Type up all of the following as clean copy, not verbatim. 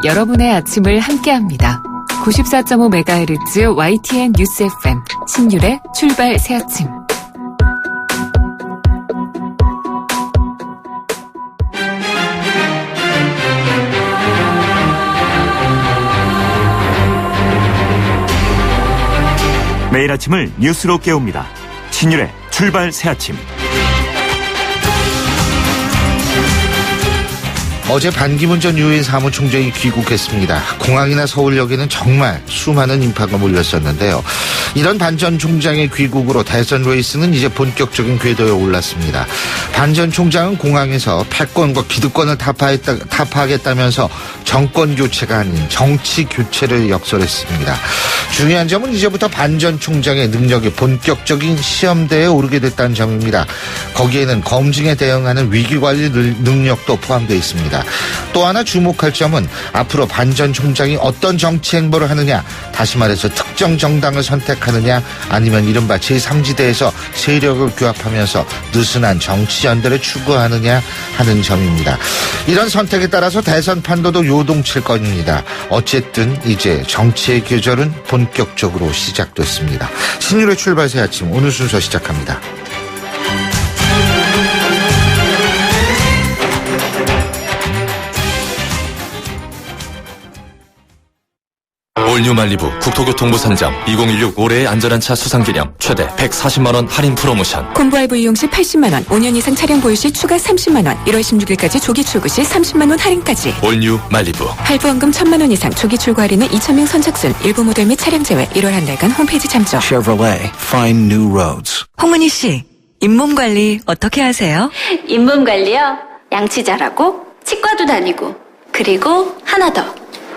여러분의 아침을 함께합니다. 94.5MHz YTN 뉴스 FM 신율의 출발 새아침. 매일 아침을 뉴스로 깨웁니다. 신율의 출발 새아침. 어제 반기문 전 유엔 사무총장이 귀국했습니다. 공항이나 서울역에는 정말 수많은 인파가 몰렸었는데요. 이런 반 전 총장의 귀국으로 대선 레이스는 이제 본격적인 궤도에 올랐습니다. 반 전 총장은 공항에서 패권과 기득권을 타파하겠다면서 정권 교체가 아닌 정치 교체를 역설했습니다. 중요한 점은 이제부터 반 전 총장의 능력이 본격적인 시험대에 오르게 됐다는 점입니다. 거기에는 검증에 대응하는 위기관리 능력도 포함되어 있습니다. 또 하나 주목할 점은 앞으로 반 전 총장이 어떤 정치 행보를 하느냐, 다시 말해서 특정 정당을 선택하느냐, 아니면 이른바 제3지대에서 세력을 규합하면서 느슨한 정치 연대를 추구하느냐 하는 점입니다. 이런 선택에 따라서 대선 판도도 요동칠 겁니다. 어쨌든 이제 정치의 계절은 본격적으로 시작됐습니다. 신율의 출발 새 아침, 오늘 순서 시작합니다. 올뉴 말리부 국토교통부 선정 2016 올해의 안전한 차 수상기념 최대 140만원 할인 프로모션. 콤보할부 이용 시 80만원, 5년 이상 차량 보유 시 추가 30만원, 1월 16일까지 조기 출고 시 30만원 할인까지. 올뉴 말리부. 할부원금 1,000만원 이상 조기 출고 할인은 2,000명 선착순, 일부 모델 및 차량 제외. 1월 한 달간 홈페이지 참조. Chevrolet, find new roads. 홍은희 씨, 잇몸 관리 어떻게 하세요? 잇몸 관리요? 양치 잘하고 치과도 다니고, 그리고 하나 더.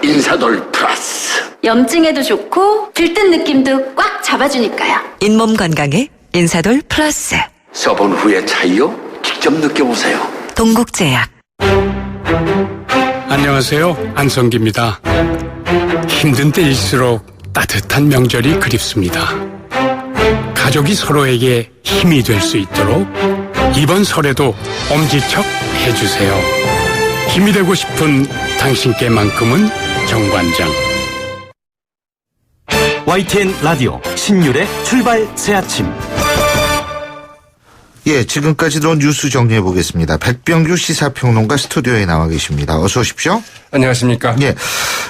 인사돌 플러스. 염증에도 좋고 들뜬 느낌도 꽉 잡아주니까요. 잇몸 건강에 인사돌 플러스. 써본 후의 차이요? 직접 느껴보세요. 동국제약. 안녕하세요, 안성기입니다. 힘든 때일수록 따뜻한 명절이 그립습니다. 가족이 서로에게 힘이 될 수 있도록 이번 설에도 엄지척 해주세요. 힘이 되고 싶은 당신께만큼은 정관장. YTN 라디오 신율의 출발 새아침. 예, 지금까지 들어온 뉴스 정리해 보겠습니다. 백병규 시사평론가 스튜디오에 나와 계십니다. 어서 오십시오. 안녕하십니까. 예.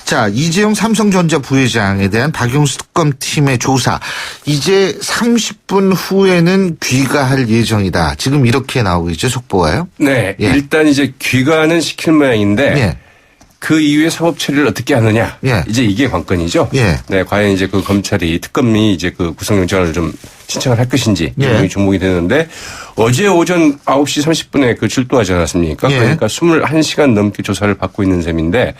자, 이재용 삼성전자 부회장에 대한 박용수 특검팀의 조사. 이제 30분 후에는 귀가할 예정이다. 지금 이렇게 나오고 있죠, 속보가요? 네. 예. 일단 이제 귀가는 시킬 모양인데. 예. 그 이후에 사법 처리를 어떻게 하느냐. 예. 이제 이게 관건이죠. 예. 네. 과연 이제 그 검찰이 특검이 이제 그 구속영장을 좀 신청을 할 것인지. 예. 이게 주목이 되는데 어제 오전 9시 30분에 그 출두하지 않았습니까? 예. 그러니까 21시간 넘게 조사를 받고 있는 셈인데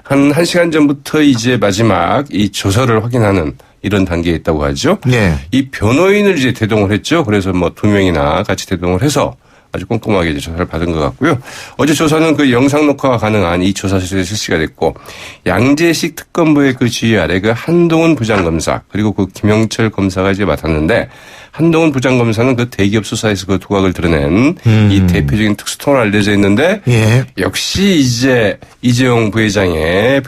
한 1시간 전부터 이제 마지막 이 조서를 확인하는 이런 단계에 있다고 하죠. 예. 이 변호인을 이제 대동을 했죠. 그래서 뭐 2명이나 같이 대동을 해서 아주 꼼꼼하게 이제 조사를 받은 것 같고요. 어제 조사는 그 영상 녹화가 가능한 이 조사실에 실시가 됐고 양재식 특검부의 그 지휘 아래 그 한동훈 부장검사 그리고 그 김영철 검사가 이제 맡았는데 한동훈 부장검사는 그 대기업 수사에서 그 두각을 드러낸 이 대표적인 특수통으로 알려져 있는데 예. 역시 이제 이재용 부회장의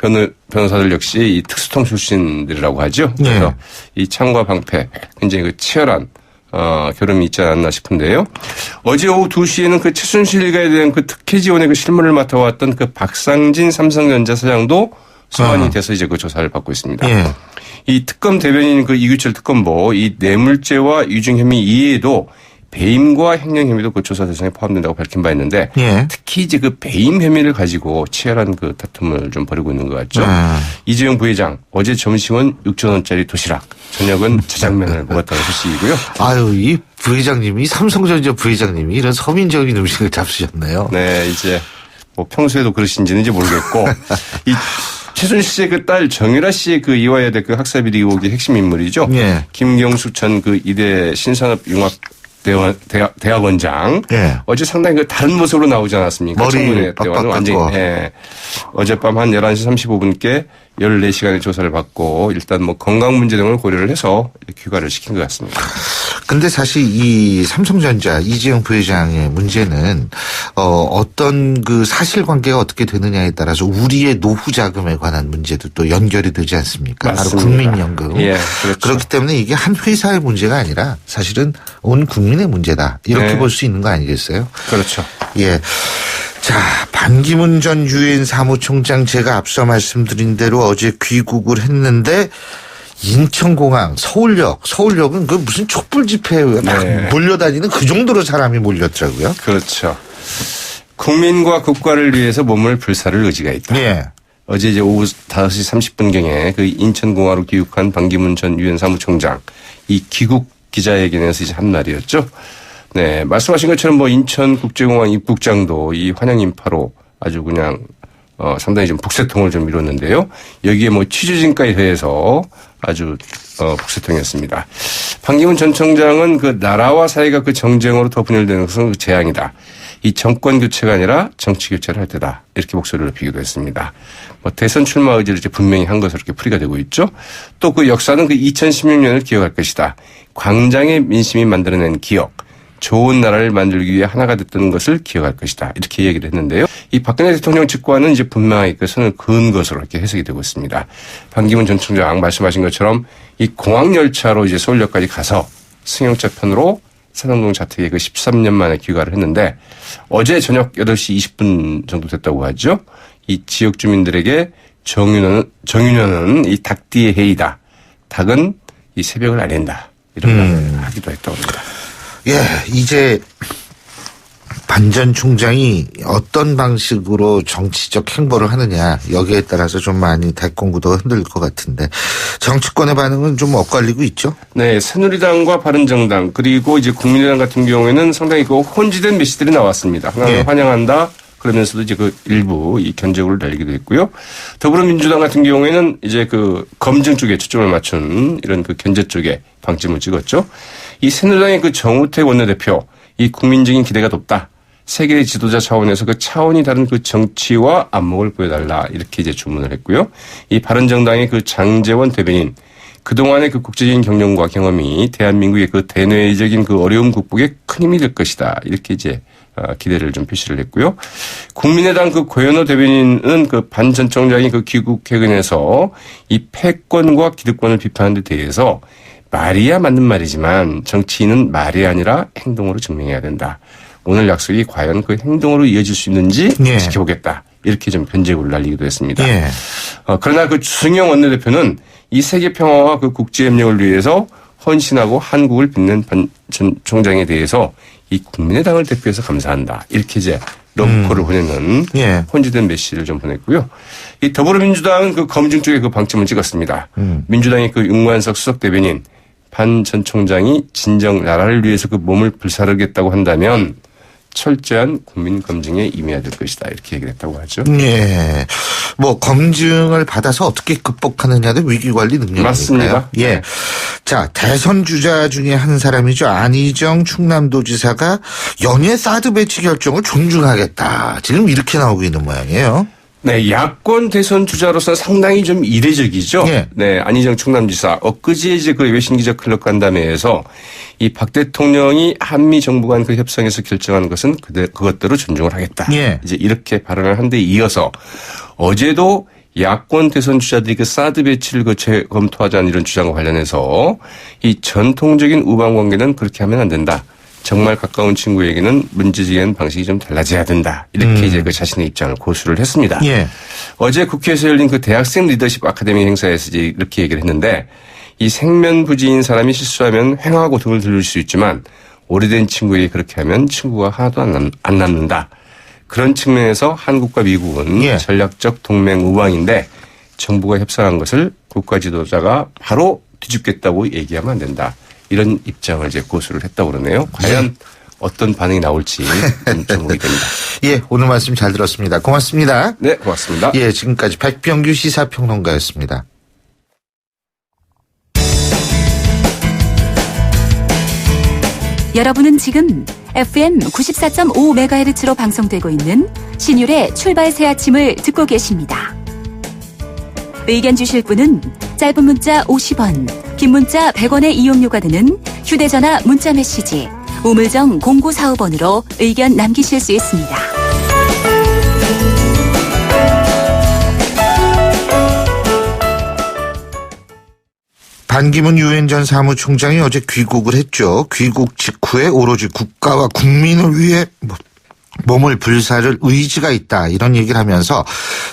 변호사들 역시 이 특수통 출신들이라고 하죠. 그래서 이 창과 방패 굉장히 그 치열한 결함이 있지 않았나 싶은데요. 어제 오후 2시에는 그 최순실 일가에 대한 그 특혜 지원의 그 실무를 맡아왔던 그 박상진 삼성전자 사장도 소환이 돼서 이제 그 조사를 받고 있습니다. 예. 이 특검 대변인 그 이규철 특검보 이 뇌물죄와 위증 혐의 이외에도 배임과 횡령 혐의도 그 조사 대상에 포함된다고 밝힌 바 있는데 예. 특히 이제 그 배임 혐의를 가지고 치열한 그 다툼을 좀 벌이고 있는 것 같죠. 이재용 부회장 어제 점심은 6천 원짜리 도시락, 저녁은 자장면을 먹었다는 소식이고요. 아유, 이 부회장님이 삼성전자 부회장님이 이런 서민적인 음식을 잡수셨네요. 네, 이제 뭐 평소에도 그러신지는 이제 모르겠고 이 최순실 씨의 그 딸 정유라 씨의 그 이화여대 그 학사비리 의혹의 핵심 인물이죠. 예. 김경수 전 그 이대 신산업융합 대학원장. 예. 어제 상당히 그 다른 모습으로 나오지 않았습니까? 머리 대화는 완전히. 예. 어젯밤 한 11시 35분께 14시간의 조사를 받고 일단 뭐 건강 문제 등을 고려를 해서 귀가를 시킨 것 같습니다. 근데 사실 이 삼성전자 이재용 부회장의 문제는 어떤 그 사실관계가 어떻게 되느냐에 따라서 우리의 노후 자금에 관한 문제도 또 연결이 되지 않습니까? 바로 국민연금. 예, 그렇죠. 그렇기 때문에 이게 한 회사의 문제가 아니라 사실은 온 국민의 문제다. 이렇게 네. 볼 수 있는 거 아니겠어요? 그렇죠. 예. 자, 반기문 전 유엔 사무총장 제가 앞서 말씀드린 대로 어제 귀국을 했는데 인천공항, 서울역은 그 무슨 촛불 집회에 막 몰려다니는 그 정도로 사람이 몰렸더라고요. 그렇죠. 국민과 국가를 위해서 몸을 불사를 의지가 있다. 예. 어제 이제 오후 5시 30분경에 그 인천공항으로 귀국한 반기문 전 유엔 사무총장 이 귀국 기자회견에서 이제 한 말이었죠. 네, 말씀하신 것처럼 뭐 인천국제공항 입국장도 이 환영 인파로 아주 그냥 상당히 좀 북새통을 좀 이뤘는데요. 여기에 뭐 취재진까지 더해서 아주 북새통이었습니다. 반기문 전 총장은 그 나라와 사회가 그 정쟁으로 더 분열되는 것은 재앙이다. 이 정권 교체가 아니라 정치 교체를 할 때다. 이렇게 목소리를 높이기도 했습니다. 뭐 대선 출마 의지를 이제 분명히 한 것으로 이렇게 풀이가 되고 있죠. 또 그 역사는 그 2016년을 기억할 것이다. 광장의 민심이 만들어낸 기억. 좋은 나라를 만들기 위해 하나가 됐던 것을 기억할 것이다. 이렇게 얘기를 했는데요. 이 박근혜 대통령 측과는 이제 분명하게 그 선을 그은 것으로 이렇게 해석이 되고 있습니다. 반기문 전 총장 말씀하신 것처럼 이 공항열차로 이제 서울역까지 가서 승용차 편으로 산왕동 자택에 그 13년 만에 귀가를 했는데 어제 저녁 8시 20분 정도 됐다고 하죠. 이 지역 주민들에게 정윤호는 이 닭띠의 해이다. 닭은 이 새벽을 알린다. 이런 말을 하기도 했다고 합니다. 예, 이제 반 전 총장이 어떤 방식으로 정치적 행보를 하느냐 여기에 따라서 좀 많이 대권구도가 흔들릴 것 같은데 정치권의 반응은 좀 엇갈리고 있죠? 네, 새누리당과 바른정당 그리고 이제 국민의당 같은 경우에는 상당히 그 혼지된 메시지들이 나왔습니다. 하나는 예. 환영한다. 그러면서도 이제 그 일부 이 견제구를 달리기도 했고요. 더불어민주당 같은 경우에는 이제 그 검증 쪽에 초점을 맞춘 이런 그 견제 쪽에 방점을 찍었죠. 이 새누리당의 그 정우택 원내대표 이 국민적인 기대가 높다. 세계 지도자 차원에서 그 차원이 다른 그 정치와 안목을 보여달라 이렇게 이제 주문을 했고요. 이 바른정당의 그 장제원 대변인 그동안의 그 국제적인 경력과 경험이 대한민국의 그 대내적인 그 어려움 극복에 큰 힘이 될 것이다. 이렇게 이제 기대를 좀 표시를 했고요. 국민의당 그 고현호 대변인은 그 반 전 총장이 그 귀국 회견에서 이 패권과 기득권을 비판하는 데 대해서 말이야 맞는 말이지만 정치인은 말이 아니라 행동으로 증명해야 된다. 오늘 약속이 과연 그 행동으로 이어질 수 있는지 예. 지켜보겠다. 이렇게 좀 견제구를 날리기도 했습니다. 예. 그러나 그 주승용 원내대표는 이 세계 평화와 그 국제협력을 위해서 헌신하고 한국을 빛낸 반 전 총장에 대해서 이 국민의당을 대표해서 감사한다. 이렇게 이제 러브콜을 보내는 예. 혼지된 메시지를 좀 보냈고요. 이 더불어민주당은 그 검증 쪽에 그 방점을 찍었습니다. 민주당의 그 윤관석 수석 대변인 반 전 총장이 진정 나라를 위해서 그 몸을 불사르겠다고 한다면 철저한 국민 검증에 임해야 될 것이다. 이렇게 얘기를 했다고 하죠. 예. 뭐 검증을 받아서 어떻게 극복하느냐도 위기관리 능력이니까요. 맞습니다. 예. 네. 자, 대선 주자 중에 한 사람이죠. 안희정 충남도지사가 연예 사드 배치 결정을 존중하겠다. 지금 이렇게 나오고 있는 모양이에요. 네, 야권 대선 주자로서 상당히 좀 이례적이죠. 예. 네, 안희정 충남지사 엊그제 이제 그 외신기자 클럽 간담회에서 이 박 대통령이 한미 정부 간 그 협상에서 결정한 것은 그것대로 존중을 하겠다. 예. 이제 이렇게 발언을 한 데 이어서 어제도 야권 대선 주자들이 그 사드 배치를 그 재검토하자는 이런 주장과 관련해서 이 전통적인 우방 관계는 그렇게 하면 안 된다. 정말 가까운 친구에게는 문제제기하는 방식이 좀 달라져야 된다. 이렇게 이제 그 자신의 입장을 고수를 했습니다. 예. 어제 국회에서 열린 그 대학생 리더십 아카데미 행사에서 이제 이렇게 얘기를 했는데 이 생면부지인 사람이 실수하면 횡하고 등을 들릴 수 있지만 오래된 친구에게 그렇게 하면 친구가 하나도 안 남는다. 그런 측면에서 한국과 미국은 예. 전략적 동맹 우방인데 정부가 협상한 것을 국가 지도자가 바로 뒤집겠다고 얘기하면 안 된다. 이런 입장을 이제 고수를 했다고 그러네요. 과연 어떤 반응이 나올지 좀 주목이 됩니다. 예, 오늘 말씀 잘 들었습니다. 고맙습니다. 네, 고맙습니다. 예, 지금까지 백병규 시사평론가였습니다. 여러분은 지금 FM 94.5MHz로 방송되고 있는 신율의 출발 새 아침을 듣고 계십니다. 의견 주실 분은 짧은 문자 50원, 긴 문자 100원의 이용료가 드는 휴대전화 문자메시지 우물정 0945번으로 의견 남기실 수 있습니다. 반기문 유엔 전 사무총장이 어제 귀국을 했죠. 귀국 직후에 오로지 국가와 국민을 위해 몸을 불사를 의지가 있다, 이런 얘기를 하면서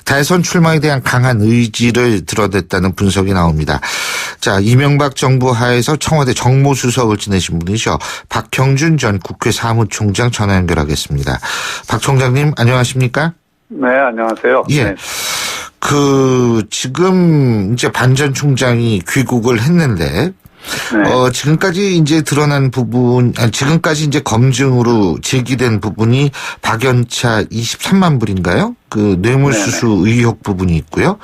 대선 출마에 대한 강한 의지를 드러냈다는 분석이 나옵니다. 자, 이명박 정부 하에서 청와대 정무수석을 지내신 분이죠. 박형준 전 국회 사무총장 전화 연결하겠습니다. 박 총장님, 안녕하십니까? 네, 안녕하세요. 예. 네. 지금 이제 반 전 총장이 귀국을 했는데, 네. 지금까지 이제 드러난 부분, 지금까지 이제 검증으로 제기된 부분이 박연차 23만 불인가요? 그 뇌물수수 의혹 부분이 있고요.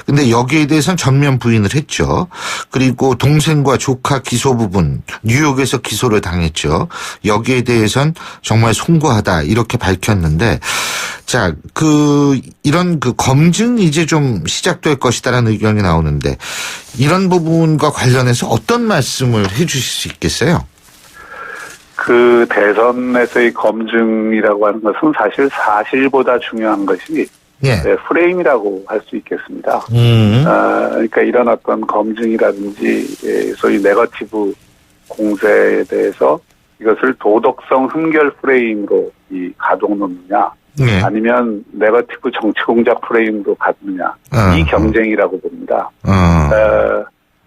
근데 여기에 대해서는 전면 부인을 했죠. 그리고 동생과 조카 기소 부분, 뉴욕에서 기소를 당했죠. 여기에 대해서는 정말 송구하다, 이렇게 밝혔는데, 자, 이런 검증이 이제 좀 시작될 것이다라는 의견이 나오는데, 이런 부분과 관련해서 어떤 말씀을 해 주실 수 있겠어요? 그 대선에서의 검증이라고 하는 것은 사실 사실보다 중요한 것이 네, 프레임이라고 할 수 있겠습니다. 그러니까 이런 어떤 검증이라든지 소위 네거티브 공세에 대해서 이것을 도덕성 흠결 프레임으로 가둬놓느냐, 아니면 네거티브 정치 공작 프레임으로 가두느냐, 이 경쟁이라고 봅니다.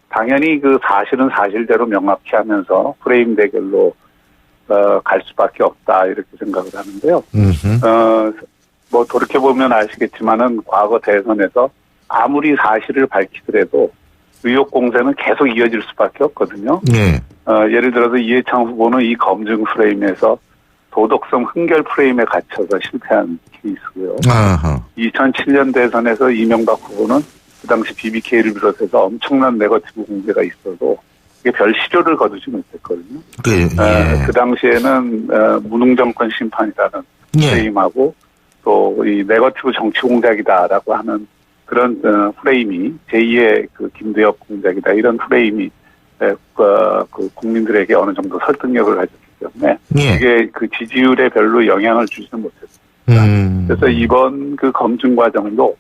당연히 그 사실은 사실대로 명확히 하면서 프레임 대결로 갈 수밖에 없다, 이렇게 생각을 하는데요. 뭐 돌이켜보면 아시겠지만은 과거 대선에서 아무리 사실을 밝히더라도 의혹 공세는 계속 이어질 수밖에 없거든요. 예를 들어서 이해창 후보는 이 검증 프레임에서 도덕성 흠결 프레임에 갇혀서 실패한 케이스고요. 2007년 대선에서 이명박 후보는 그 당시 BBK를 비롯해서 엄청난 네거티브 공세가 있어도 이게 별 실효를 거두지 못했거든요. 그 당시에는 무능정권 심판이라는 프레임하고 또 이 네거티브 정치 공작이다라고 하는 그런 프레임이 제2의 그 김대엽 공작이다, 이런 프레임이 그 국민들에게 어느 정도 설득력을 가졌기 때문에 이게 그 지지율에 별로 영향을 주지는 못했습니다. 그래서 이번 그 검증 과정도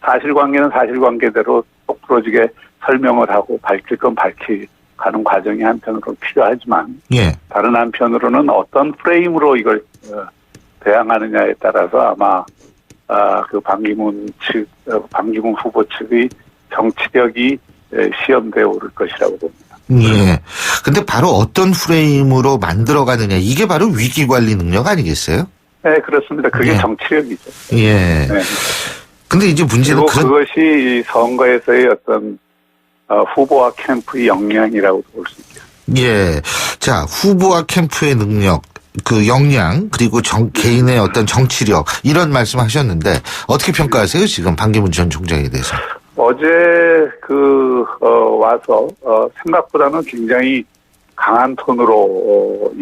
사실관계는 사실관계대로 똑부러지게 설명을 하고 밝힐 건 가는 과정이 한편으로 필요하지만 다른 한편으로는 어떤 프레임으로 이걸 대항하느냐에 따라서 아마 그 반기문 후보 측의 정치력이 시험되어 오를 것이라고 봅니다. 근데 바로 어떤 프레임으로 만들어가느냐, 이게 바로 위기관리 능력 아니겠어요? 네, 그렇습니다. 그게 정치력이죠. 근데 이제 문제는 그것이 선거에서의 어떤 후보와 캠프의 역량이라고 볼 수 있겠습니다. 자, 후보와 캠프의 능력, 그 역량, 그리고 개인의 어떤 정치력, 이런 말씀 하셨는데, 어떻게 평가하세요, 지금 반기문 전 총장에 대해서? 어제 와서, 생각보다는 굉장히 강한 톤으로,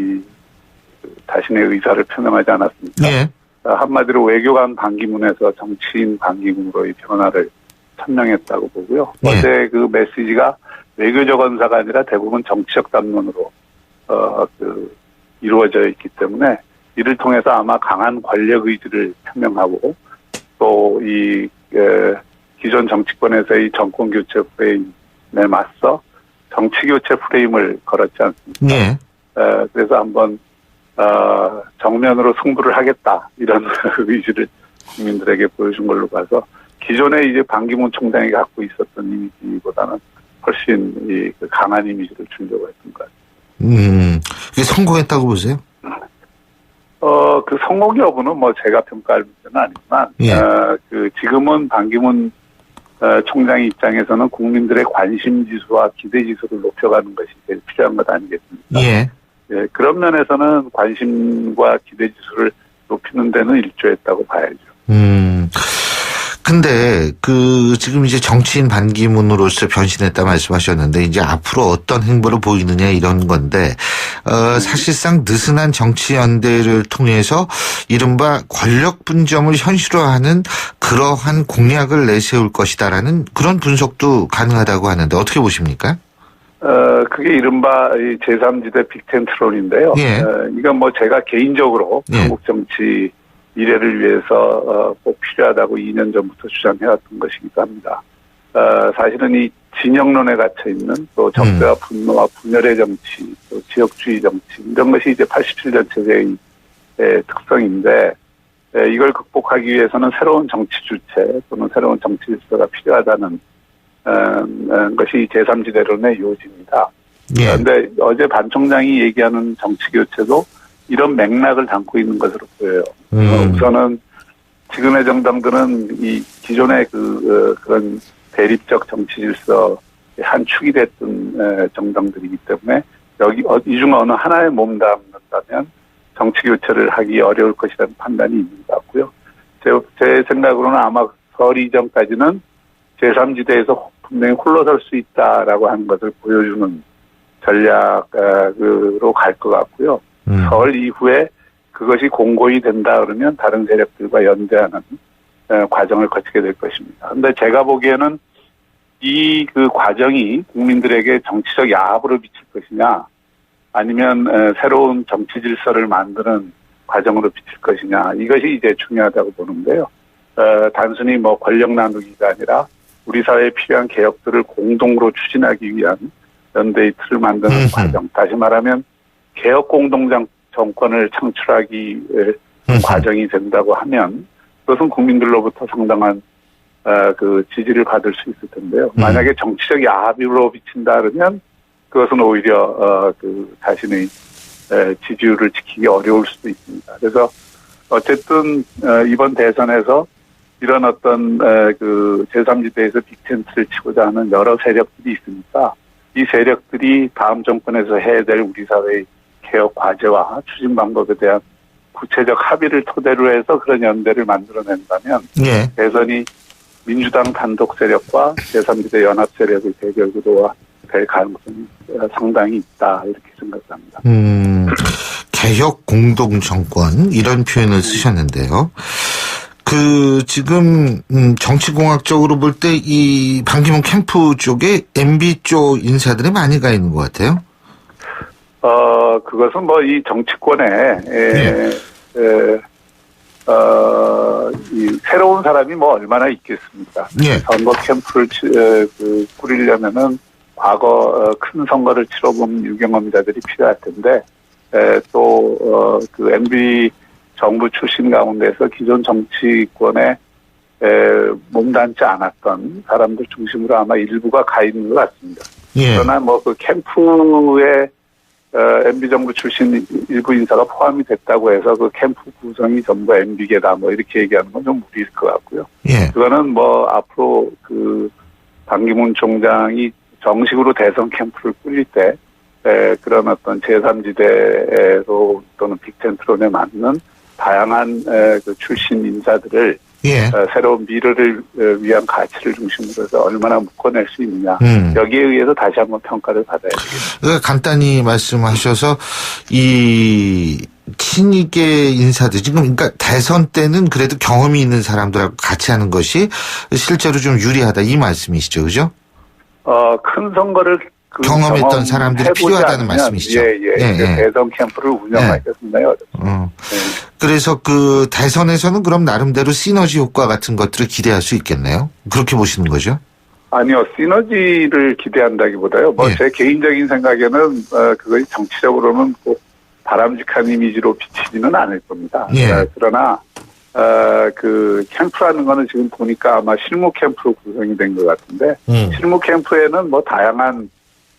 자신의 의사를 표명하지 않았습니까? 한마디로 외교관 반기문에서 정치인 반기문으로의 변화를 천명했다고 보고요. 어제 그 메시지가 외교적 언사가 아니라 대부분 정치적 담론으로 이루어져 있기 때문에 이를 통해서 아마 강한 권력 의지를 표명하고 또 이 기존 정치권에서의 정권 교체 프레임에 맞서 정치 교체 프레임을 걸었지 않습니까? 그래서 한번 정면으로 승부를 하겠다, 이런 의지를 국민들에게 보여준 걸로 봐서 기존에 이제 반기문 총장이 갖고 있었던 이미지보다는 훨씬 강한 이미지를 주려고 했던 것 같아요. 이게 성공했다고 보세요? 그 성공 여부는 뭐 제가 평가할 문제는 아니지만, 지금은 반기문 총장 입장에서는 국민들의 관심 지수와 기대 지수를 높여가는 것이 제일 필요한 것 아니겠습니까? 그런 면에서는 관심과 기대 지수를 높이는 데는 일조했다고 봐야죠. 근데 지금 이제 정치인 반기문으로서 변신했다 말씀하셨는데, 이제 앞으로 어떤 행보를 보이느냐, 이런 건데, 사실상 느슨한 정치 연대를 통해서 이른바 권력 분점을 현실화하는 그러한 공약을 내세울 것이다라는 그런 분석도 가능하다고 하는데, 어떻게 보십니까? 그게 이른바 이 제3지대 빅텐트론인데요. 예. 이건 뭐 제가 개인적으로 예. 한국 정치 미래를 위해서 꼭 필요하다고 2년 전부터 주장해왔던 것이기도 합니다. 사실은 이 진영론에 갇혀 있는 또 적대와 분노와 분열의 정치, 또 지역주의 정치 이런 것이 이제 87년 체제의 특성인데 이걸 극복하기 위해서는 새로운 정치 주체 또는 새로운 정치 질서가 필요하다는 것이 제3지대론의 요지입니다. 그런데 어제 반 총장이 얘기하는 정치 교체도 이런 맥락을 담고 있는 것으로 보여요. 우선은 지금의 정당들은 이 기존의 그런 대립적 정치 질서의 한 축이 됐던 정당들이기 때문에 이 중 어느 하나에 몸담는다면 정치 교체를 하기 어려울 것이라는 판단이 있는 것 같고요. 제 생각으로는 아마 설 이전까지는 제3지대에서 분명히 홀로설 수 있다라고 하는 것을 보여주는 전략으로 갈 것 같고요. 설 이후에 그것이 공고히 된다 그러면 다른 세력들과 연대하는 과정을 거치게 될 것입니다. 그런데 제가 보기에는 이 그 과정이 국민들에게 정치적 야합으로 비칠 것이냐 아니면 새로운 정치 질서를 만드는 과정으로 비칠 것이냐 이것이 이제 중요하다고 보는데요. 단순히 뭐 권력 나누기가 아니라 우리 사회에 필요한 개혁들을 공동으로 추진하기 위한 연대의 틀을 만드는 과정. 다시 말하면 개혁 공동정권을 창출하기 과정이 된다고 하면 그것은 국민들로부터 상당한 그 지지를 받을 수 있을 텐데요. 만약에 정치적 야합으로 비친다 그러면 그것은 오히려 그 자신의 지지율을 지키기 어려울 수도 있습니다. 그래서 어쨌든 이번 대선에서 이런 어떤 그 제3지대에서 빅텐트를 치고자 하는 여러 세력들이 있으니까 이 세력들이 다음 정권에서 해야 될 우리 사회의 개혁 과제와 추진 방법에 대한 구체적 합의를 토대로 해서 그런 연대를 만들어낸다면 예. 대선이 민주당 단독 세력과 제3지대 연합 세력의 대결 구도가 될 가능성이 상당히 있다 이렇게 생각합니다. 개혁 공동 정권 이런 표현을 쓰셨는데요. 그 지금 정치공학적으로 볼 때 이 반기문 캠프 쪽에 MB 쪽 인사들이 많이 가 있는 것 같아요. 그것은 뭐 이 정치권에 이 새로운 사람이 뭐 얼마나 있겠습니까? 예. 선거 캠프를 꾸리려면은 과거 큰 선거를 치러본 유경험자들이 필요할 텐데 또 그 MB 정부 출신 가운데서 기존 정치권에 몸담지 않았던 사람들 중심으로 아마 일부가 가 있는 것 같습니다. 예. 그러나 뭐 그 캠프에 MB 정부 출신 일부 인사가 포함이 됐다고 해서 그 캠프 구성이 전부 MB계다 뭐 이렇게 얘기하는 건 좀 무리일 것 같고요. 예. 그거는 뭐 앞으로 그 반기문 총장이 정식으로 대선 캠프를 꾸릴 때 그런 어떤 제3지대로 또는 빅텐트론에 맞는 다양한 그 출신 인사들을 예. 새로운 미래를 위한 가치를 중심으로 해서 얼마나 묶어낼 수 있느냐. 여기에 의해서 다시 한번 평가를 받아야 되겠습니다. 간단히 말씀하셔서 이 친이계 인사들 지금 그러니까 대선 때는 그래도 경험이 있는 사람들하고 같이 하는 것이 실제로 좀 유리하다 이 말씀이시죠, 그죠? 큰 선거를 경험했던 사람들이 필요하다는 말씀이시죠. 예. 대선 캠프를 운영하기가 상당히 어렵습니다. 그래서 그 대선에서는 그럼 나름대로 시너지 효과 같은 것들을 기대할 수 있겠네요. 그렇게 보시는 거죠? 아니요, 시너지를 기대한다기보다요. 뭐 제 개인적인 생각에는 그것이 정치적으로는 꼭 바람직한 이미지로 비치지는 않을 겁니다. 예. 그러나 그 캠프라는 거는 지금 보니까 아마 실무 캠프로 구성이 된 것 같은데 실무 캠프에는 뭐 다양한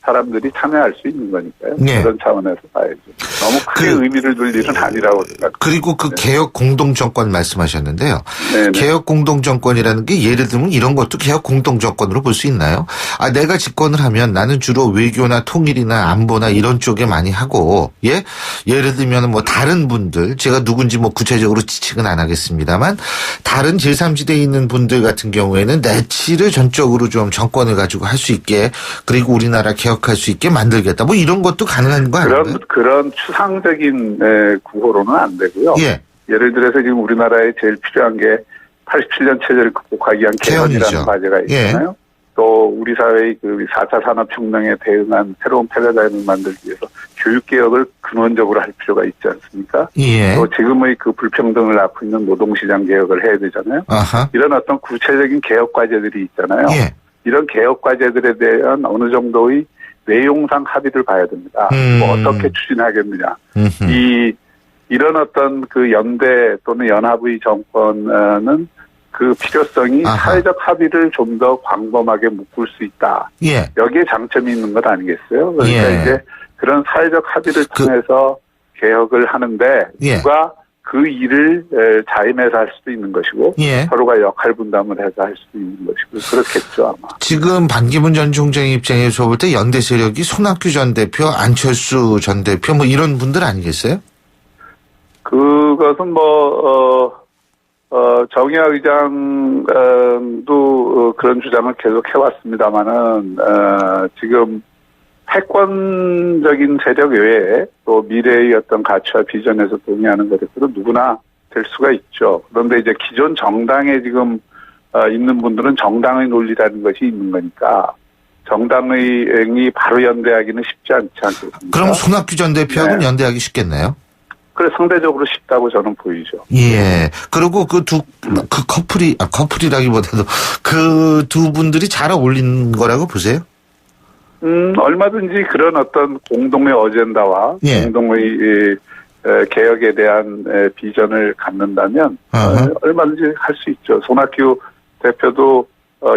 사람들이 참여할 수 있는 거니까요. 예. 그런 차원에서 봐야죠. 너무 크게 의미를 둘 일은 아니라고 생각합니다. 그리고 그 개혁 공동정권 말씀하셨는데요. 네네. 개혁 공동정권이라는 게 예를 들면 이런 것도 개혁 공동정권으로 볼 수 있나요? 내가 집권을 하면 나는 주로 외교나 통일이나 안보나 이런 쪽에 많이 하고, 예? 예를 들면 뭐 다른 분들, 제가 누군지 뭐 구체적으로 지칭은 안 하겠습니다만, 다른 제3지대에 있는 분들 같은 경우에는 내치를 전적으로 좀 정권을 가지고 할 수 있게, 그리고 우리나라 개혁할 수 있게 만들겠다. 뭐 이런 것도 가능한 거 아닌가요? 그런 추상적인 구호로는 안 되고요. 예. 예를 들어서 지금 우리나라에 제일 필요한 게 87년 체제를 극복하기 위한 개헌이라는 과제가 있잖아요. 또 우리 사회의 그 4차 산업혁명에 대응한 새로운 패러다임을 만들기 위해서 교육개혁을 근원적으로 할 필요가 있지 않습니까? 예. 또 지금의 그 불평등을 낳고 있는 노동시장 개혁을 해야 되잖아요. 아하. 이런 어떤 구체적인 개혁 과제들이 있잖아요. 예. 이런 개혁 과제들에 대한 어느 정도의 내용상 합의를 봐야 됩니다. 뭐 어떻게 추진하겠느냐. 이런 어떤 그 연대 또는 연합의 정권은 그 필요성이 아하. 사회적 합의를 좀 더 광범하게 묶을 수 있다. 예. 여기에 장점이 있는 것 아니겠어요? 그러니까 예. 이제 그런 사회적 합의를 통해서 개혁을 하는데 예. 누가 그 일을 자임해서 할 수도 있는 것이고 예. 서로가 역할 분담을 해서 할 수도 있는 것이고 그렇겠죠 아마. 지금 반기문 전 총장의 입장에서 볼 때 연대 세력이 손학규 전 대표, 안철수 전 대표 뭐 이런 분들 아니겠어요? 그것은 정의화 의장도 그런 주장을 계속 해왔습니다만은 지금 패권적인 세력 외에 또 미래의 어떤 가치와 비전에서 동의하는 것에서는 누구나 될 수가 있죠. 그런데 이제 기존 정당에 지금 있는 분들은 정당의 논리라는 것이 있는 거니까 정당의 바로 연대하기는 쉽지 않지 않겠습니까? 그럼 손학규 전 대표하고는 네. 연대하기 쉽겠네요? 그래 상대적으로 쉽다고 저는 보이죠. 예. 그리고 그 커플이라기보다도 그 두 분들이 잘 어울리는 거라고 보세요? 얼마든지 그런 어떤 공동의 어젠다와 예. 공동의 개혁에 대한 비전을 갖는다면 얼마든지 할 수 있죠. 손학규 대표도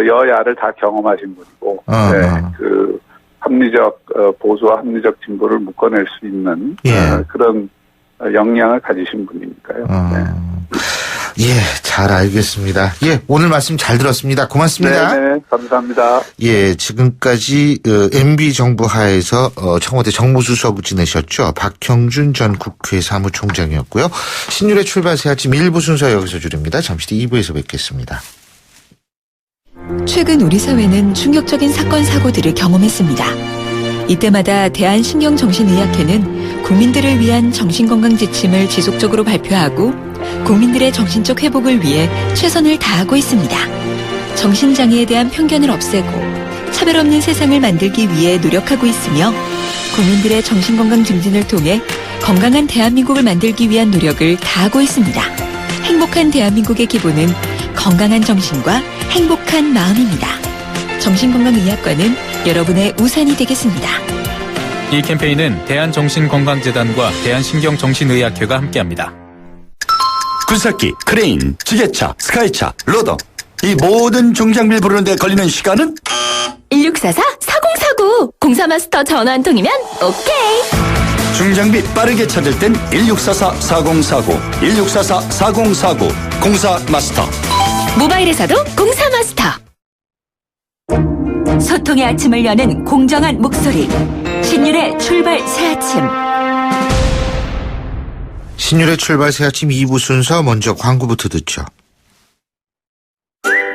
여야를 다 경험하신 분이고 네, 그 합리적 보수와 합리적 진보를 묶어낼 수 있는 예. 그런 역량을 가지신 분이니까요. 네. 예, 잘 알겠습니다. 예, 오늘 말씀 잘 들었습니다. 고맙습니다. 네, 감사합니다. 예, 지금까지 MB 정부 하에서 청와대 정무수석을 지내셨죠. 박형준 전 국회 사무총장이었고요. 신율의 출발 새 아침 1부 순서 여기서 줄입니다. 잠시 뒤 2부에서 뵙겠습니다. 최근 우리 사회는 충격적인 사건 사고들을 경험했습니다. 이때마다 대한신경정신의학회는 국민들을 위한 정신건강 지침을 지속적으로 발표하고 국민들의 정신적 회복을 위해 최선을 다하고 있습니다. 정신장애에 대한 편견을 없애고 차별 없는 세상을 만들기 위해 노력하고 있으며 국민들의 정신건강 증진을 통해 건강한 대한민국을 만들기 위한 노력을 다하고 있습니다. 행복한 대한민국의 기본은 건강한 정신과 행복한 마음입니다. 정신건강의학과는 여러분의 우산이 되겠습니다. 이 캠페인은 대한정신건강재단과 대한신경정신의학회가 함께합니다. 굴삭기, 크레인, 지게차, 스카이차, 로더 이 모든 중장비를 부르는데 걸리는 시간은? 1644-4049 공사마스터 전화 한 통이면 오케이. 중장비 빠르게 찾을 땐 1644-4049 1644-4049 공사마스터. 모바일에서도 공사마스터. 소통의 아침을 여는 공정한 목소리. 신율의 출발 새 아침. 신율의 출발 새 아침 2부 순서 먼저 광고부터 듣죠.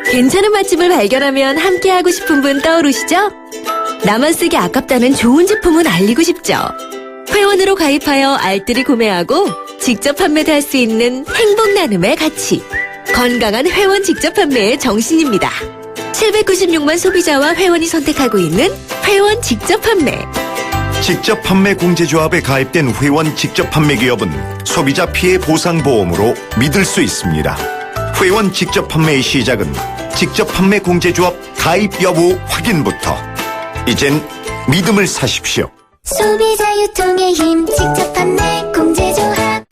괜찮은 맛집을 발견하면 함께하고 싶은 분 떠오르시죠? 나만 쓰기 아깝다는 좋은 제품은 알리고 싶죠? 회원으로 가입하여 알뜰히 구매하고 직접 판매도 할 수 있는 행복 나눔의 가치. 건강한 회원 직접 판매의 정신입니다. 796만 소비자와 회원이 선택하고 있는 회원 직접 판매. 직접 판매 공제조합에 가입된 회원 직접 판매 기업은 소비자 피해 보상 보험으로 믿을 수 있습니다. 회원 직접 판매의 시작은 직접 판매 공제조합 가입 여부 확인부터. 이젠 믿음을 사십시오. 소비자 유통의 힘 직접 판매 공제조합.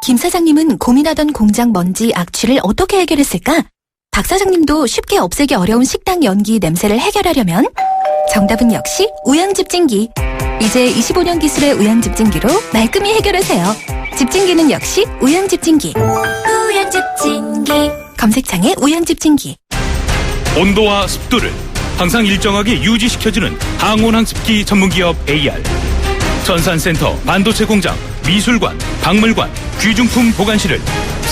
김 사장님은 고민하던 공장 먼지 악취를 어떻게 해결했을까? 박 사장님도 쉽게 없애기 어려운 식당 연기 냄새를 해결하려면 정답은 역시 우양집진기. 이제 25년 기술의 우양집진기로 말끔히 해결하세요. 집진기는 역시 우양집진기. 우양집진기. 검색창에 우양집진기. 온도와 습도를 항상 일정하게 유지시켜주는 항온항습기 전문기업 AR. 전산센터, 반도체 공장, 미술관, 박물관, 귀중품 보관실을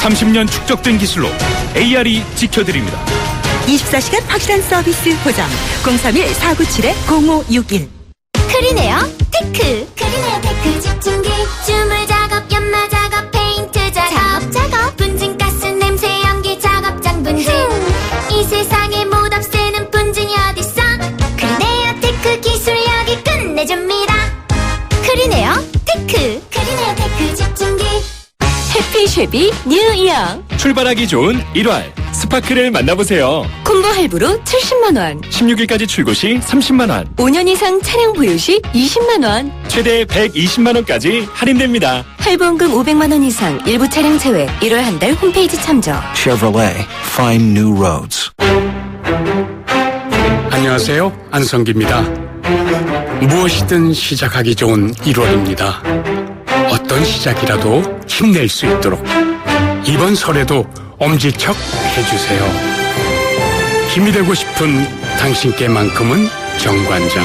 30년 축적된 기술로 AR이 지켜드립니다. 24시간 확실한 서비스 보장. 031-497-0561. 크리네어 테크. 크리네어 테크 집중기. 주물 작업, 연마 작업, 페인트 작업. 분진가스 냄새 연기 작업 장 분진. 이 세상에 못 없애는 분진이 어딨어? 쉐비 뉴이어. 출발하기 좋은 1월 스파크를 만나보세요. 콤보 할부로 70만원. 16일까지 출고 시 30만원. 5년 이상 차량 보유 시 20만원. 최대 120만원까지 할인됩니다. 할부원금 500만원 이상 일부 차량 제외. 1월 한 달 홈페이지 참조. Chevrolet. Find new roads. 안녕하세요. 안성기입니다. 무엇이든 시작하기 좋은 1월입니다. 어떤 시작이라도 힘낼 수 있도록 이번 설에도 엄지척 해주세요. 힘이 되고 싶은 당신께만큼은 정관장.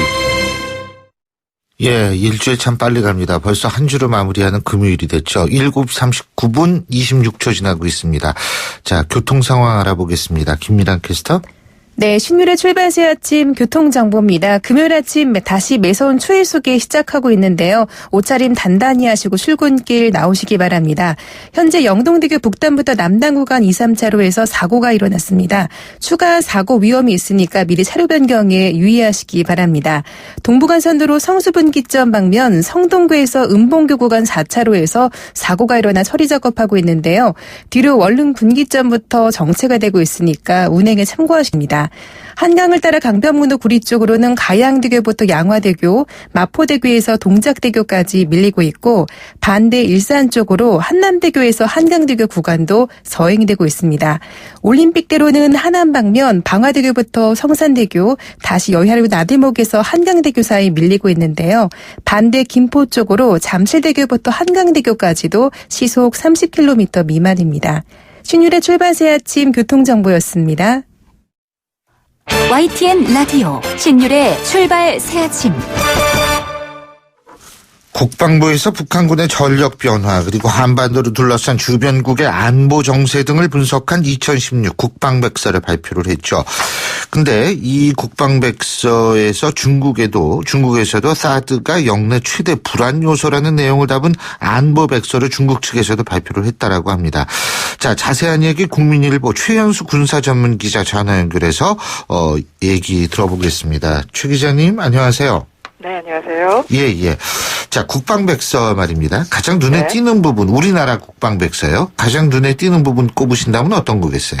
예, 일주일 참 빨리 갑니다. 벌써 한 주를 마무리하는 금요일이 됐죠. 7시 39분 26초 지나고 있습니다. 자, 교통 상황 알아보겠습니다. 김미란 캐스터. 네, 신율의 출발 새 아침 교통정보입니다. 금요일 아침 다시 매서운 추위 속에 시작하고 있는데요. 옷차림 단단히 하시고 출근길 나오시기 바랍니다. 현재 영동대교 북단부터 남단 구간 2, 3차로에서 사고가 일어났습니다. 추가 사고 위험이 있으니까 미리 차로 변경에 유의하시기 바랍니다. 동부간선도로 성수분기점 방면 성동구에서 은봉교 구간 4차로에서 사고가 일어나 처리 작업하고 있는데요. 뒤로 월릉 분기점부터 정체가 되고 있으니까 운행에 참고하십니다. 한강을 따라 강변북로 구리 쪽으로는 가양대교부터 양화대교, 마포대교에서 동작대교까지 밀리고 있고 반대 일산 쪽으로 한남대교에서 한강대교 구간도 서행되고 있습니다. 올림픽대로는 하남 방면 방화대교부터 성산대교, 다시 여의하루 나들목에서 한강대교 사이 밀리고 있는데요. 반대 김포 쪽으로 잠실대교부터 한강대교까지도 시속 30km 미만입니다. 신율의 출발 새 아침 교통정보였습니다. YTN 라디오 신율의 출발 새 아침. 국방부에서 북한군의 전력 변화 그리고 한반도를 둘러싼 주변국의 안보 정세 등을 분석한 2016 국방백서를 발표를 했죠. 근데 이 국방백서에서 중국에서도 사드가 역내 최대 불안 요소라는 내용을 담은 안보백서를 중국 측에서도 발표를 했다라고 합니다. 자, 자세한 얘기 국민일보 최연수 군사전문기자 전화 연결해서 얘기 들어보겠습니다. 최 기자님 안녕하세요. 네, 안녕하세요. 예. 자, 국방백서 말입니다. 가장 눈에 띄는 부분, 우리나라 국방백서요. 가장 눈에 띄는 부분 꼽으신다면 어떤 거겠어요?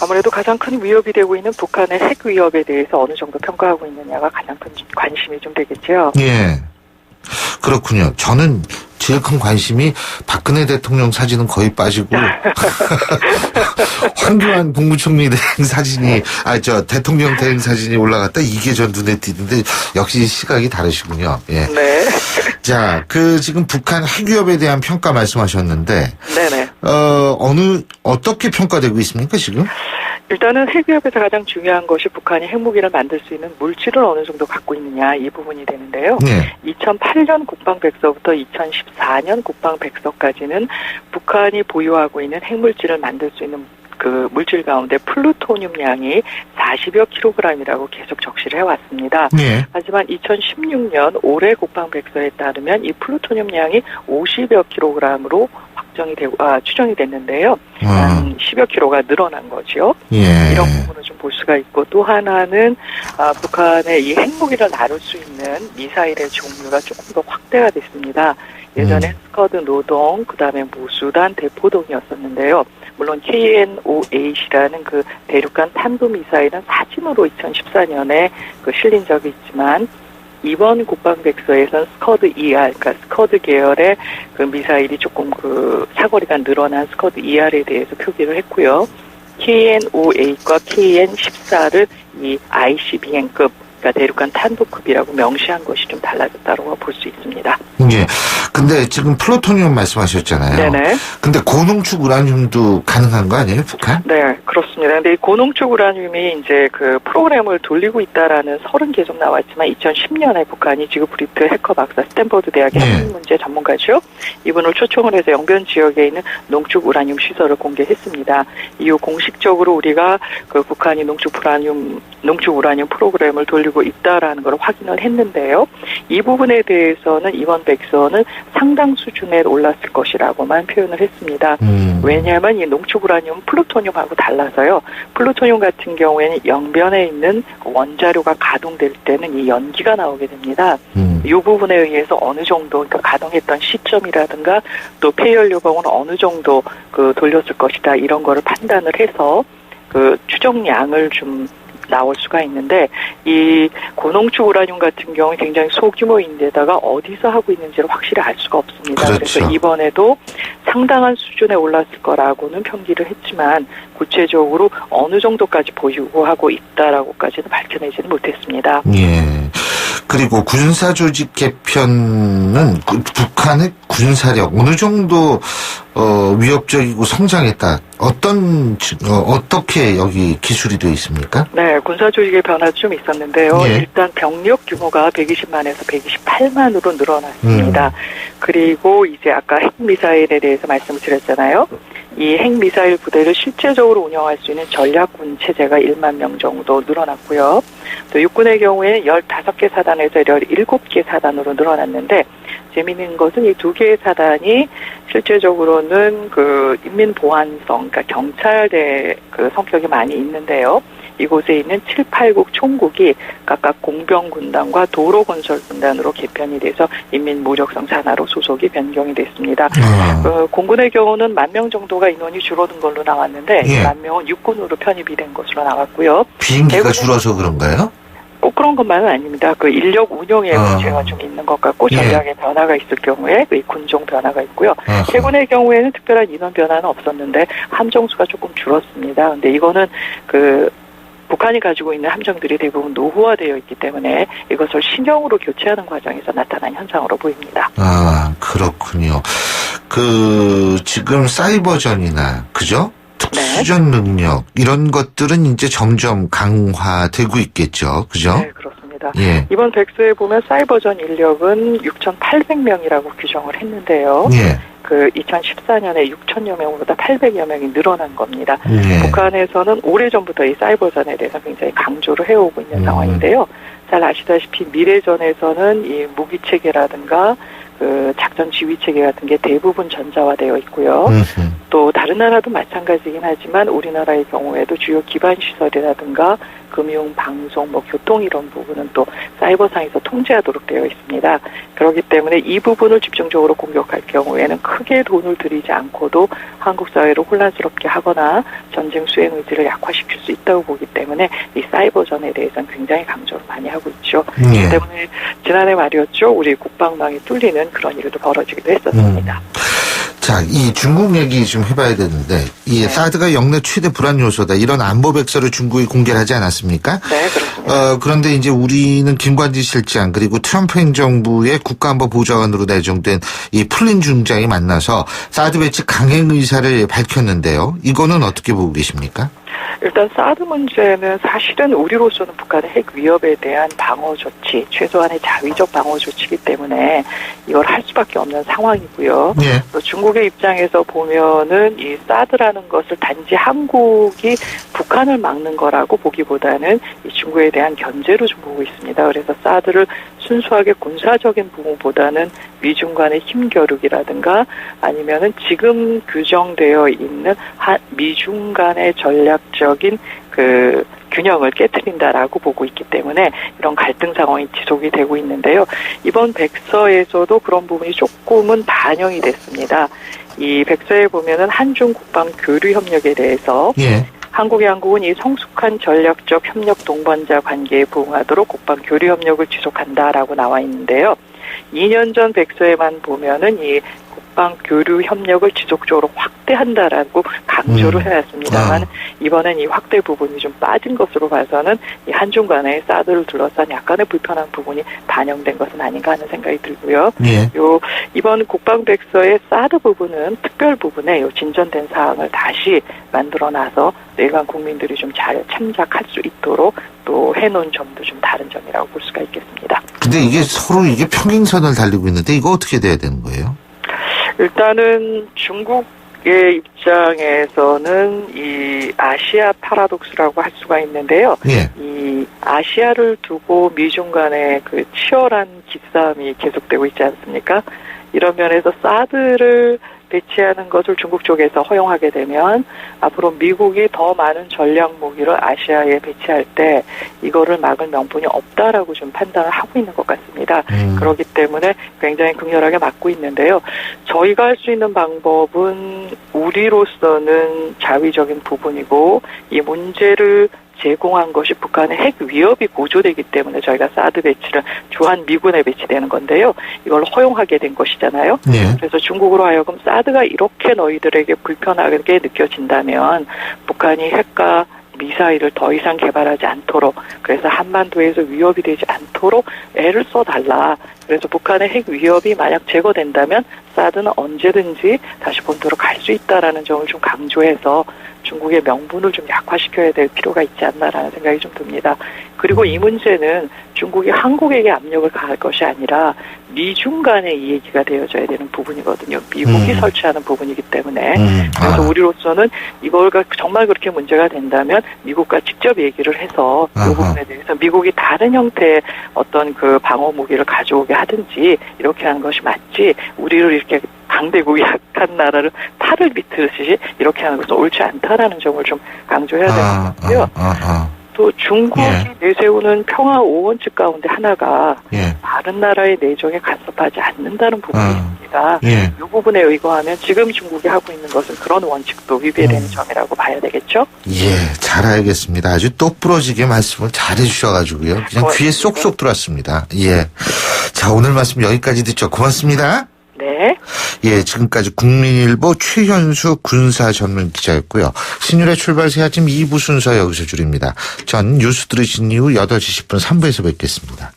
아무래도 가장 큰 위협이 되고 있는 북한의 핵 위협에 대해서 어느 정도 평가하고 있느냐가 가장 큰 관심이 좀 되겠죠. 예. 그렇군요. 저는 제일 큰 관심이 박근혜 대통령 사진은 거의 빠지고 황교안 국무총리 대행 사진이 대통령 대행 사진이 올라갔다 이게 전 눈에 띄는데 역시 시각이 다르시군요. 예. 네. 자, 지금 북한 핵 위협에 대한 평가 말씀하셨는데 네네. 어떻게 평가되고 있습니까 지금? 일단은 핵 위협에서 가장 중요한 것이 북한이 핵무기를 만들 수 있는 물질을 어느 정도 갖고 있느냐 이 부분이 되는데요. 네. 2008년 국방백서부터 2014년 국방백서까지는 북한이 보유하고 있는 핵물질을 만들 수 있는 그 물질 가운데 플루토늄 양이 40여 킬로그램이라고 계속 적시를 해왔습니다. 네. 하지만 2016년 올해 국방백서에 따르면 이 플루토늄 양이 50여 킬로그램으로 추정이 됐는데요. 10여 킬로가 늘어난 거죠. 예. 이런 부분을 좀 볼 수가 있고 또 하나는 북한의 이 핵무기를 나눌 수 있는 미사일의 종류가 조금 더 확대가 됐습니다. 예전에 스커드 노동, 그다음에 무수단, 대포동이었었는데요. 물론 KN-5A라는 그 대륙간 탄도미사일은 사진으로 2014년에 실린 적이 있지만 이번 국방백서에서는 스커드 ER, 그러니까 스커드 계열의 그 미사일이 조금 사거리가 늘어난 스커드 ER에 대해서 표기를 했고요. KN-5A과 KN-14를 이 ICBM급, 그러니까 대륙간 탄도급이라고 명시한 것이 좀 달라졌다고 볼 수 있습니다. 예. 근데 지금 플루토늄 말씀하셨잖아요. 네네. 근데 고농축 우라늄도 가능한 거 아니에요, 북한? 네, 그렇습니다. 근데 이 고농축 우라늄이 이제 그 프로그램을 돌리고 있다라는 설은 계속 나왔지만 2010년에 북한이 지그프리트 해커 박사 스탠퍼드 대학의 핵문제 전문가죠. 이분을 초청을 해서 영변 지역에 있는 농축 우라늄 시설을 공개했습니다. 이후 공식적으로 우리가 그 북한이 농축 우라늄 프로그램을 돌리고 있다라는 걸 확인을 했는데요. 이 부분에 대해서는 이번 백서는 상당 수준에 올랐을 것이라고만 표현을 했습니다. 왜냐하면 이 농축 우라늄 플루토늄하고 달라서요. 플루토늄 같은 경우에는 영변에 있는 원자료가 가동될 때는 이 연기가 나오게 됩니다. 이 부분에 의해서 어느 정도 그러니까 가동했던 시점이라든가 또 폐연료봉은 어느 정도 돌렸을 것이다 이런 거를 판단을 해서 추정량을 좀 나올 수가 있는데 이 고농축 우라늄 같은 경우는 굉장히 소규모인데다가 어디서 하고 있는지를 확실히 알 수가 없습니다. 그렇죠. 그래서 이번에도 상당한 수준에 올랐을 거라고는 평기를 했지만 구체적으로 어느 정도까지 보유하고 있다라고까지는 밝혀내지는 못했습니다. 예. 그리고 군사조직 개편은 북한의 군사력 어느 정도 위협적이고 성장했다. 어떻게 여기 기술이 되어 있습니까? 네, 군사조직의 변화 좀 있었는데요. 예. 일단 병력 규모가 120만에서 128만으로 늘어났습니다. 그리고 이제 아까 핵미사일에 대해서 말씀을 드렸잖아요. 이 핵미사일 부대를 실제적으로 운영할 수 있는 전략군 체제가 1만 명 정도 늘어났고요. 또 육군의 경우에는 15개 사단에서 17개 사단으로 늘어났는데 재미있는 것은 이 2개의 사단이 실제적으로는 인민보안성, 그러니까 경찰대 성격이 많이 있는데요. 이곳에 있는 7, 8국 총국이 각각 공병군단과 도로건설군단으로 개편이 돼서 인민무력성 산하로 소속이 변경이 됐습니다. 공군의 경우는 10,000명 정도가 인원이 줄어든 걸로 나왔는데 10,000명은 육군으로 편입이 된 것으로 나왔고요. 비행기가 줄어서 그런가요? 꼭 그런 것만은 아닙니다. 인력 운영에 문제가 좀 있는 것 같고 전략의 변화가 있을 경우에 군종 변화가 있고요. 해군의 경우에는 특별한 인원 변화는 없었는데 함정수가 조금 줄었습니다. 근데 이거는 북한이 가지고 있는 함정들이 대부분 노후화되어 있기 때문에 이것을 신형으로 교체하는 과정에서 나타난 현상으로 보입니다. 아, 그렇군요. 지금 사이버전이나, 그죠? 특수전 능력, 이런 것들은 이제 점점 강화되고 있겠죠. 그죠? 네, 그렇습니다. 예. 이번 백서에 보면 사이버전 인력은 6,800명이라고 규정을 했는데요. 예. 2014년에 6,000여 명보다 800여 명이 늘어난 겁니다. 예. 북한에서는 오래전부터 이 사이버전에 대해서 굉장히 강조를 해오고 있는 상황인데요. 잘 아시다시피 미래전에서는 이 무기체계라든가 작전 지휘 체계 같은 게 대부분 전자화되어 있고요. 또 다른 나라도 마찬가지긴 하지만 우리나라의 경우에도 주요 기반 시설이라든가 금융, 방송, 교통 이런 부분은 또 사이버상에서 통제하도록 되어 있습니다. 그렇기 때문에 이 부분을 집중적으로 공격할 경우에는 크게 돈을 들이지 않고도 한국 사회를 혼란스럽게 하거나 전쟁 수행 의지를 약화시킬 수 있다고 보기 때문에 이 사이버전에 대해서는 굉장히 강조를 많이 하고 있죠. 그렇기 때문에 지난해 말이었죠. 우리 국방망이 뚫리는 그런 일도 벌어지기도 했었습니다. 자, 이 중국 얘기 좀 해봐야 되는데, 사드가 역내 최대 불안 요소다. 이런 안보 백서를 중국이 공개를 하지 않았습니까? 네, 그렇습니다. 그런데 이제 우리는 김관지 실장 그리고 트럼프 행정부의 국가안보보좌관으로 내정된 이 플린 중장이 만나서 사드 배치 강행 의사를 밝혔는데요. 이거는 어떻게 보고 계십니까? 일단 사드 문제는 사실은 우리로서는 북한의 핵 위협에 대한 방어 조치, 최소한의 자위적 방어 조치이기 때문에 이걸 할 수밖에 없는 상황이고요. 또 중국의 입장에서 보면은 이 사드라는 것을 단지 한국이 북한을 막는 거라고 보기보다는 이 중국에 대한 견제로 좀 보고 있습니다. 그래서 사드를 순수하게 군사적인 부분보다는 미중 간의 힘겨루기라든가 아니면은 지금 규정되어 있는 미중 간의 전략적인 균형을 깨트린다라고 보고 있기 때문에 이런 갈등 상황이 지속이 되고 있는데요. 이번 백서에서도 그런 부분이 조금은 반영이 됐습니다. 이 백서에 보면은 한중 국방 교류 협력에 대해서 한국의 양국은 이 성숙한 전략적 협력 동반자 관계에 부응하도록 국방 교류 협력을 지속한다라고 나와 있는데요. 2년 전 백서에만 보면은 이 국방 교류 협력을 지속적으로 확대한다라고 강조를 해놨습니다만 이번엔 이 확대 부분이 좀 빠진 것으로 봐서는 이 한중 간의 사드를 둘러싼 약간의 불편한 부분이 반영된 것은 아닌가 하는 생각이 들고요. 이번 국방 백서의 사드 부분은 특별 부분에 진전된 사항을 다시 만들어놔서 일반 국민들이 좀 잘 참작할 수 있도록 또 해놓은 점도 좀 다른 점이라고 볼 수가 있겠습니다. 근데 이게 서로 평행선을 달리고 있는데 이거 어떻게 돼야 되는 거예요? 일단은 중국의 입장에서는 이 아시아 파라독스라고 할 수가 있는데요. 이 아시아를 두고 미중 간의 치열한 기싸움이 계속되고 있지 않습니까? 이런 면에서 사드를 배치하는 것을 중국 쪽에서 허용하게 되면 앞으로 미국이 더 많은 전략 무기를 아시아에 배치할 때 이거를 막을 명분이 없다라고 좀 판단을 하고 있는 것 같습니다. 그렇기 때문에 굉장히 극렬하게 막고 있는데요. 저희가 할 수 있는 방법은 우리로서는 자위적인 부분이고 이 문제를 제공한 것이 북한의 핵 위협이 고조되기 때문에 저희가 사드 배치를 주한 미군에 배치되는 건데요. 이걸 허용하게 된 것이잖아요. 네. 그래서 중국으로 하여금 사드가 이렇게 너희들에게 불편하게 느껴진다면 북한이 핵과 미사일을 더 이상 개발하지 않도록 그래서 한반도에서 위협이 되지 않도록 애를 써달라. 그래서 북한의 핵 위협이 만약 제거된다면 사드는 언제든지 다시 본토로 갈 수 있다라는 점을 좀 강조해서 중국의 명분을 좀 약화시켜야 될 필요가 있지 않나라는 생각이 좀 듭니다. 그리고 이 문제는 중국이 한국에게 압력을 가할 것이 아니라 미중 간의 이 얘기가 되어져야 되는 부분이거든요. 미국이 설치하는 부분이기 때문에. 그래서 우리로서는 이걸 정말 그렇게 문제가 된다면 미국과 직접 얘기를 해서 이 부분에 대해서 미국이 다른 형태의 어떤 그 방어 무기를 가져오게 하든지 이렇게 하는 것이 맞지 우리를 이렇게 강대국이 약한 나라를 팔을 비틀듯이 이렇게 하는 것은 옳지 않다라는 점을 좀 강조해야 될 것 같고요. 또 중국이 내세우는 평화 5원칙 가운데 하나가 다른 나라의 내정에 간섭하지 않는다는 부분이 있습니다. 이 부분에 의거하면 지금 중국이 하고 있는 것은 그런 원칙도 위배되는 점이라고 봐야 되겠죠? 예, 잘 알겠습니다. 아주 똑부러지게 말씀을 잘 해주셔가지고요. 그냥 귀에 쏙쏙 들어왔습니다. 예. 자, 오늘 말씀 여기까지 듣죠. 고맙습니다. 네. 예, 지금까지 국민일보 최현수 군사 전문 기자였고요. 신율의 출발 새 아침 2부 순서 여기서 줄입니다. 전 뉴스 들으신 이후 8시 10분 3부에서 뵙겠습니다.